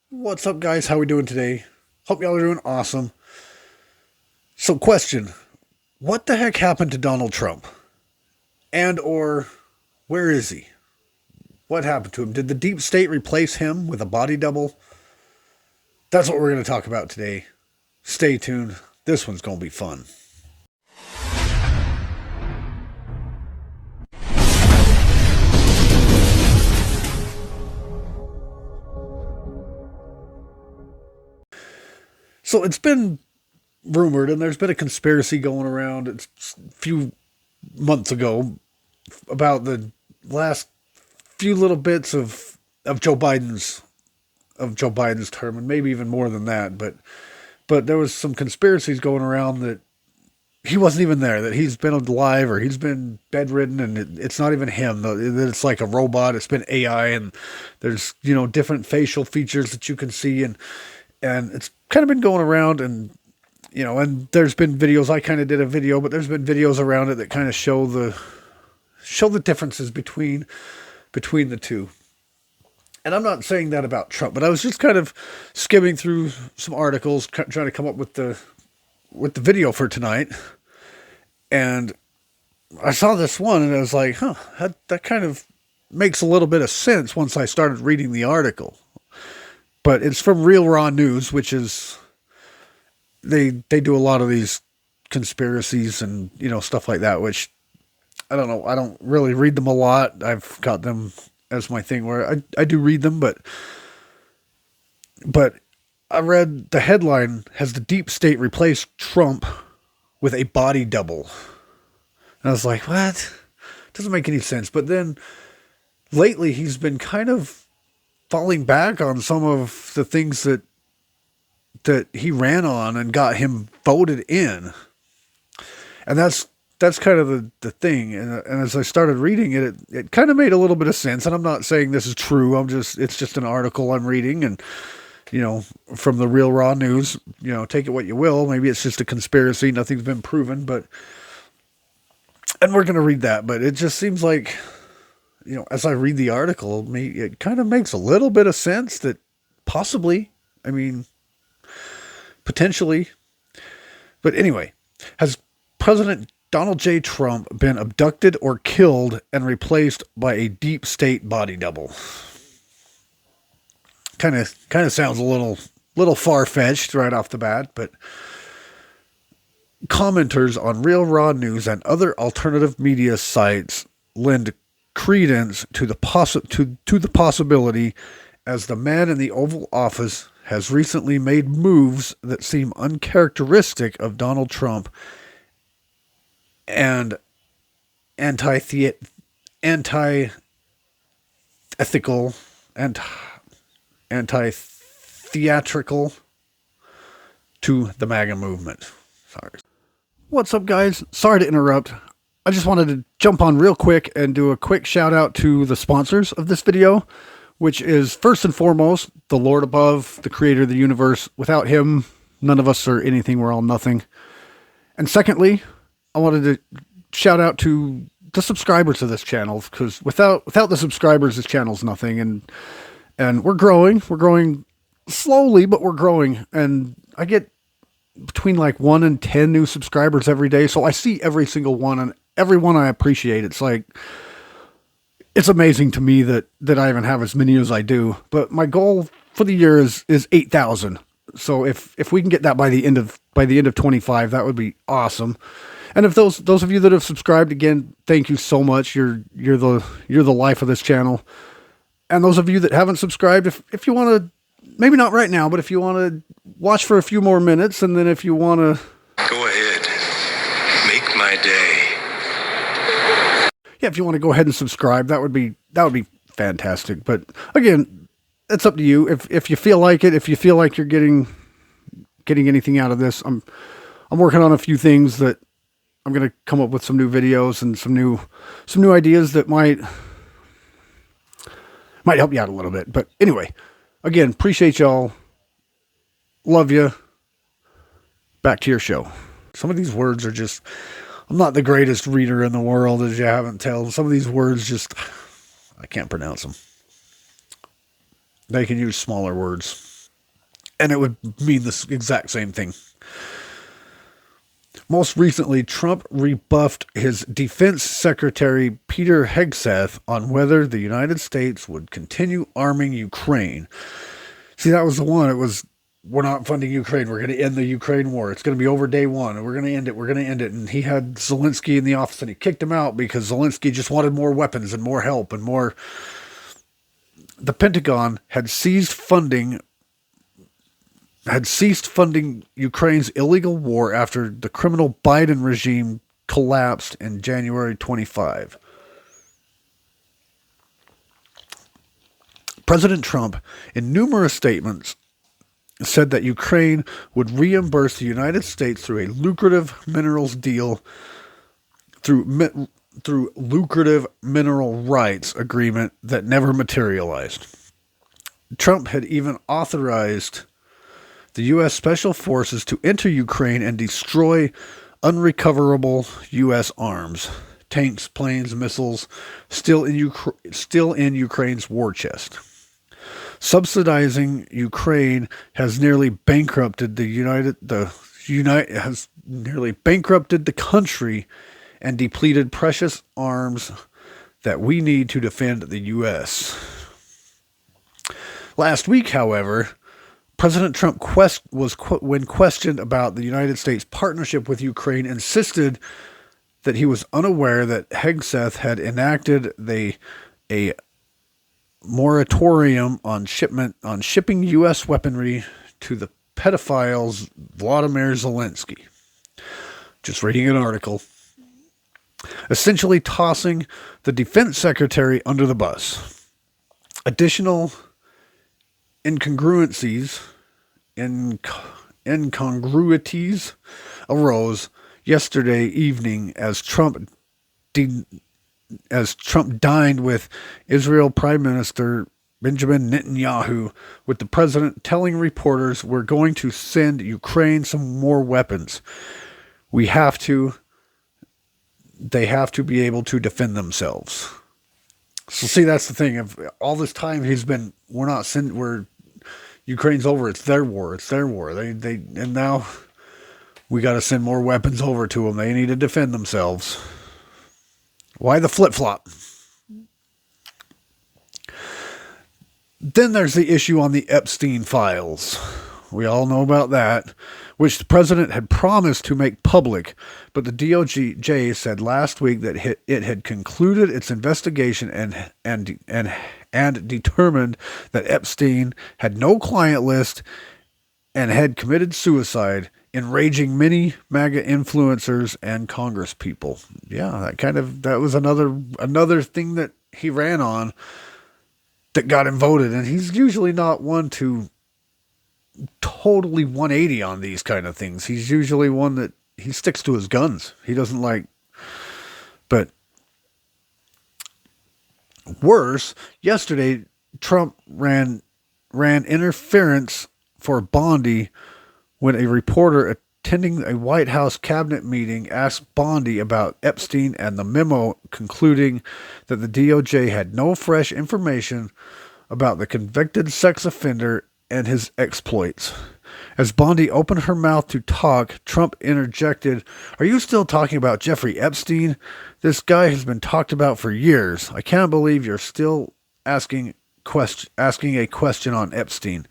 What's up, guys? How we doing today? Hope y'all are doing awesome. So, question: what the heck happened to Donald Trump? And or where is he? What happened to him? Did the deep state replace him with a body double? That's what we're going to talk about today. Stay tuned. This one's going to be fun. So it's been rumored, and there's been a conspiracy going around a few months ago about the last few little bits of Joe Biden's term, and maybe even more than that. But there was some conspiracies going around that he wasn't even there, that he's been alive or he's been bedridden, and it's not even him. That it's like a robot. It's been AI, and there's different facial features that you can see, and it's kind of been going around, and there's been videos. I kind of did a video, but there's been videos around it that kind of show the differences between the two. And I'm not saying that about Trump, but I was just kind of skimming through some articles, trying to come up with the video for tonight, and I saw this one, and I was like, "Huh, that kind of makes a little bit of sense." Once I started reading the article, but it's from Real Raw News, which is they do a lot of these conspiracies and stuff like that, which I don't know. I don't really read them a lot. I've got them as my thing where I do read them, but I read the headline: has the deep state replaced Trump with a body double? And I was like, what? Doesn't make any sense. But then lately he's been kind of falling back on some of the things that he ran on and got him voted in. And that's kind of the thing. And as I started reading it kind of made a little bit of sense. And I'm not saying this is true. It's just an article I'm reading, and, from the Real Raw News, take it what you will. Maybe it's just a conspiracy. Nothing's been proven, and we're going to read that, but it just seems like, as I read the article, it kind of makes a little bit of sense that possibly, I mean, potentially. But anyway, has President Donald J. Trump been abducted or killed and replaced by a deep state body double? Kind of sounds a little far-fetched right off the bat, but commenters on Real Raw News and other alternative media sites lend credence to the possibility, as the man in the Oval Office has recently made moves that seem uncharacteristic of Donald Trump and anti-ethical and anti-theatrical to the MAGA movement. Sorry. What's up, guys? Sorry to interrupt. I just wanted to jump on real quick and do a quick shout out to the sponsors of this video, which is first and foremost, the Lord above, the creator of the universe. Without him, none of us are anything. We're all nothing. And secondly, I wanted to shout out to the subscribers of this channel, because without the subscribers, this channel's nothing. And we're growing. We're growing slowly, but we're growing. And I get between like 1 and 10 new subscribers every day. So I see every single one, and every one I appreciate. It's amazing to me that I even have as many as I do. But my goal for the year is 8,000. So if we can get that by the end of 25, that would be awesome. And if those of you that have subscribed, again, thank you so much. You're the life of this channel. And those of you that haven't subscribed, if you want to, maybe not right now, but if you want to watch for a few more minutes, and then if you want to go ahead, make my day. Yeah, if you want to go ahead and subscribe, that would be fantastic. But again, it's up to you. If you feel like it, if you feel like you're getting anything out of this, I'm working on a few things that I'm going to come up with some new videos and some new ideas that might help you out a little bit. But anyway, again, appreciate y'all. Love you. Back to your show. Some of these words are just, I'm not the greatest reader in the world, as you haven't told. Some of these words I can't pronounce them. They can use smaller words. And it would mean the exact same thing. Most recently, Trump rebuffed his Defense Secretary Peter Hegseth on whether the United States would continue arming Ukraine. See, that was the one. It was, we're not funding Ukraine. We're going to end the Ukraine war. It's going to be over day one. And we're going to end it. We're going to end it. And he had Zelensky in the office and he kicked him out because Zelensky just wanted more weapons and more help and more. The Pentagon had ceased funding Ukraine's illegal war after the criminal Biden regime collapsed in January 25. President Trump, in numerous statements, said that Ukraine would reimburse the United States through a lucrative minerals deal, through lucrative mineral rights agreement that never materialized. Trump had even authorized the U.S. Special Forces to enter Ukraine and destroy unrecoverable U.S. arms, tanks, planes, missiles, still in Ukraine's war chest. Subsidizing Ukraine has nearly bankrupted the country and depleted precious arms that we need to defend the U.S. Last week, however, President Trump, when questioned about the United States' partnership with Ukraine, insisted that he was unaware that Hegseth had enacted a moratorium on shipping U.S. weaponry to the pedophiles Vladimir Zelensky. Just reading an article. Essentially tossing the defense secretary under the bus. Additional incongruities arose yesterday evening as Trump dined with Israel Prime Minister Benjamin Netanyahu, with the president telling reporters, "We're going to send Ukraine some more weapons. They have to be able to defend themselves." So see, that's the thing. Of all this time Ukraine's over. It's their war. And now we got to send more weapons over to them. They need to defend themselves. Why the flip-flop? Then there's the issue on the Epstein files. We all know about that, which the president had promised to make public, but the DOJ said last week that it had concluded its investigation and determined that Epstein had no client list and had committed suicide, enraging many MAGA influencers and Congress people. Yeah, that was another thing that he ran on that got him voted, and he's usually not one to totally 180 on these kind of things. He's usually one that he sticks to his guns. He doesn't but worse, yesterday Trump ran interference for Bondi when a reporter attending a White House cabinet meeting asked Bondi about Epstein and the memo concluding that the DOJ had no fresh information about the convicted sex offender and his exploits. As Bondi opened her mouth to talk, Trump interjected, "Are you still talking about Jeffrey Epstein? This guy has been talked about for years. I can't believe you're still asking a question on Epstein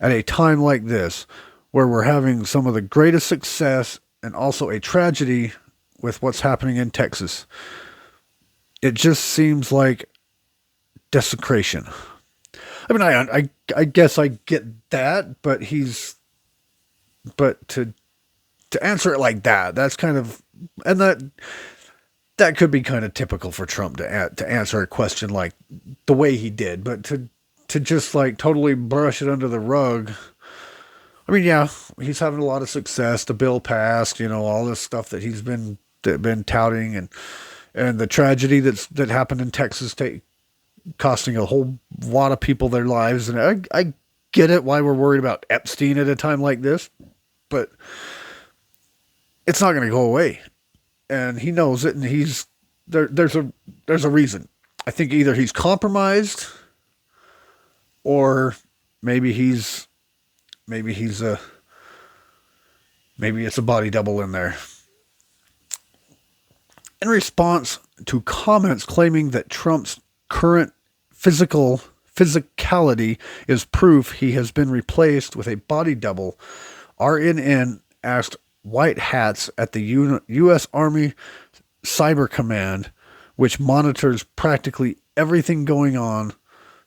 at a time like this, where we're having some of the greatest success and also a tragedy with what's happening in Texas. It just seems like desecration." I mean, I guess I get that, but to answer it like that, that's kind of, and that could be kind of typical for Trump to answer a question like the way he did, but to just like totally brush it under the rug. I mean, yeah, he's having a lot of success. The bill passed, all this stuff that he's been touting, and the tragedy that happened in Texas, costing a whole lot of people their lives. And I get it why we're worried about Epstein at a time like this, but it's not going to go away, and he knows it. And there's a reason. I think either he's compromised, or maybe he's maybe maybe it's a body double in there. In response to comments claiming that Trump's current physicality is proof he has been replaced with a body double, RNN asked white hats at the U.S. Army Cyber Command, which monitors practically everything going on,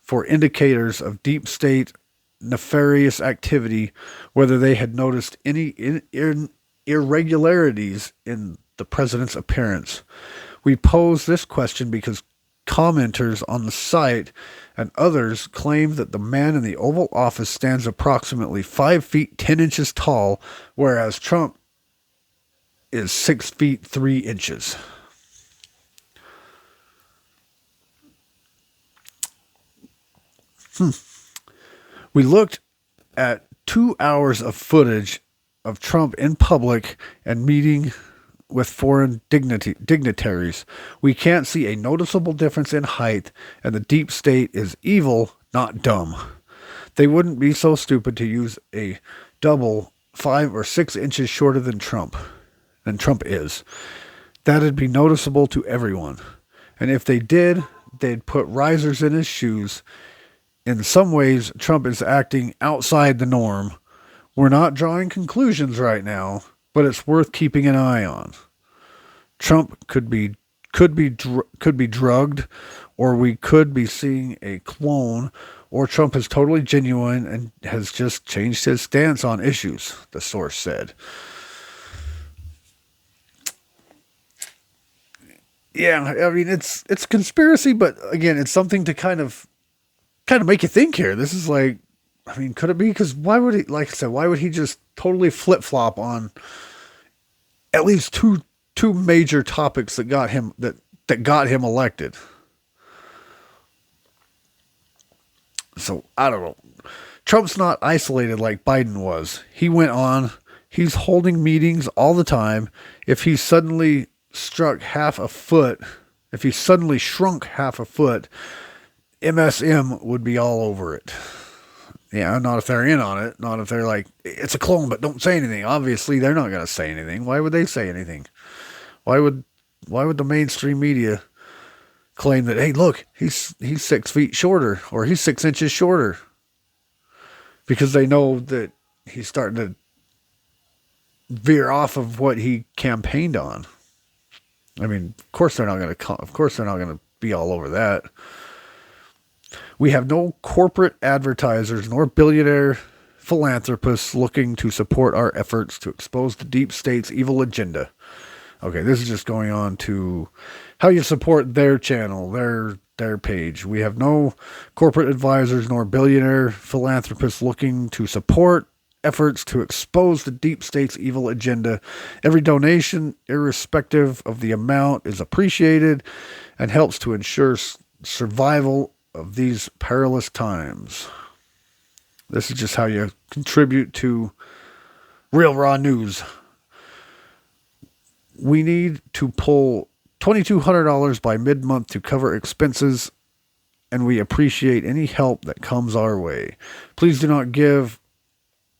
for indicators of deep state nefarious activity, whether they had noticed any irregularities in the president's appearance. We pose this question because commenters on the site and others claim that the man in the Oval Office stands approximately 5 feet 10 inches tall, whereas Trump is 6 feet 3 inches. We looked at 2 hours of footage of Trump in public and meeting with foreign dignitaries. We can't see a noticeable difference in height, and the deep state is evil, not dumb. They wouldn't be so stupid to use a double 5 or 6 inches shorter than Trump is. That'd be noticeable to everyone. And if they did, they'd put risers in his shoes. In some ways, Trump is acting outside the norm. We're not drawing conclusions right now, but it's worth keeping an eye on. Trump could be drugged, or we could be seeing a clone, or Trump is totally genuine and has just changed his stance on issues, the source said. Yeah, I mean it's conspiracy, but again, it's something to kind of make you think here. This is like, I mean, could it be? Because why would he, like I said, why would he just totally flip-flop on at least two major topics that got him elected? So, I don't know. Trump's not isolated like Biden was. He went on. He's holding meetings all the time. If he suddenly shrunk half a foot, MSM would be all over it. Yeah, not if they're in on it. Not if they're like, it's a clone, but don't say anything. Obviously, they're not going to say anything. Why would they say anything? Why would the mainstream media claim that, hey, look, he's 6 feet shorter, or he's 6 inches shorter? Because they know that he's starting to veer off of what he campaigned on. I mean, of course they're not going to be all over that. We have no corporate advertisers nor billionaire philanthropists looking to support our efforts to expose the deep state's evil agenda. Okay, this is just going on to how you support their channel, their page. We have no corporate advisors nor billionaire philanthropists looking to support efforts to expose the deep state's evil agenda. Every donation, irrespective of the amount, is appreciated and helps to ensure survival of these perilous times. This is just how you contribute to Real Raw News. We need to pull $2,200 by mid-month to cover expenses, and we appreciate any help that comes our way. Please do not give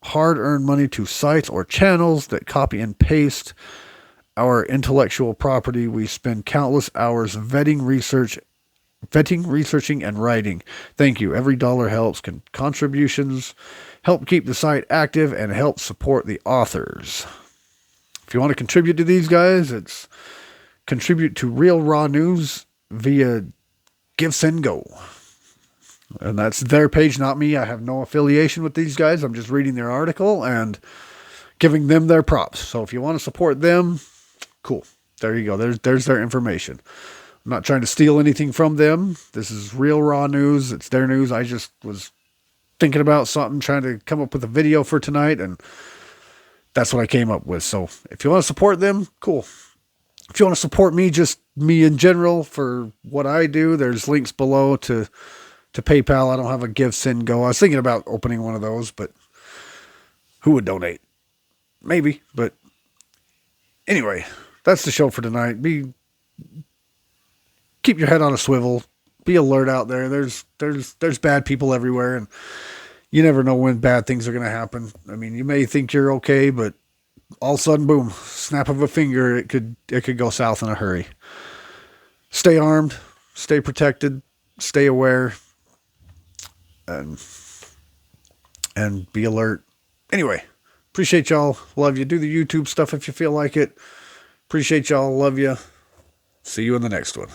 hard-earned money to sites or channels that copy and paste our intellectual property. We spend countless hours vetting, researching, and writing. Thank you. Every dollar helps. Contributions help keep the site active and help support the authors. If you want to contribute to these guys, it's contribute to Real Raw News via GiveSendGo. And that's their page, not me. I have no affiliation with these guys. I'm just reading their article and giving them their props. So if you want to support them, cool. There you go. There's their information. I'm not trying to steal anything from them. This is Real Raw News. It's their news. I just was thinking about something, trying to come up with a video for tonight, and that's what I came up with. So if you want to support them, cool. If you want to support me, just me in general for what I do, there's links below to PayPal. I don't have a GiveSendGo. I was thinking about opening one of those, but who would donate? Maybe, but anyway, that's the show for tonight. Keep your head on a swivel. Be alert out there. There's bad people everywhere, and You never know when bad things are going to happen. I mean, you may think you're okay, but all of a sudden, boom, snap of a finger, it could go south in a hurry. Stay armed, stay protected, stay aware, and be alert. Anyway, appreciate y'all. Love you. Do the YouTube stuff if you feel like it. Appreciate y'all. Love you. See you in the next one.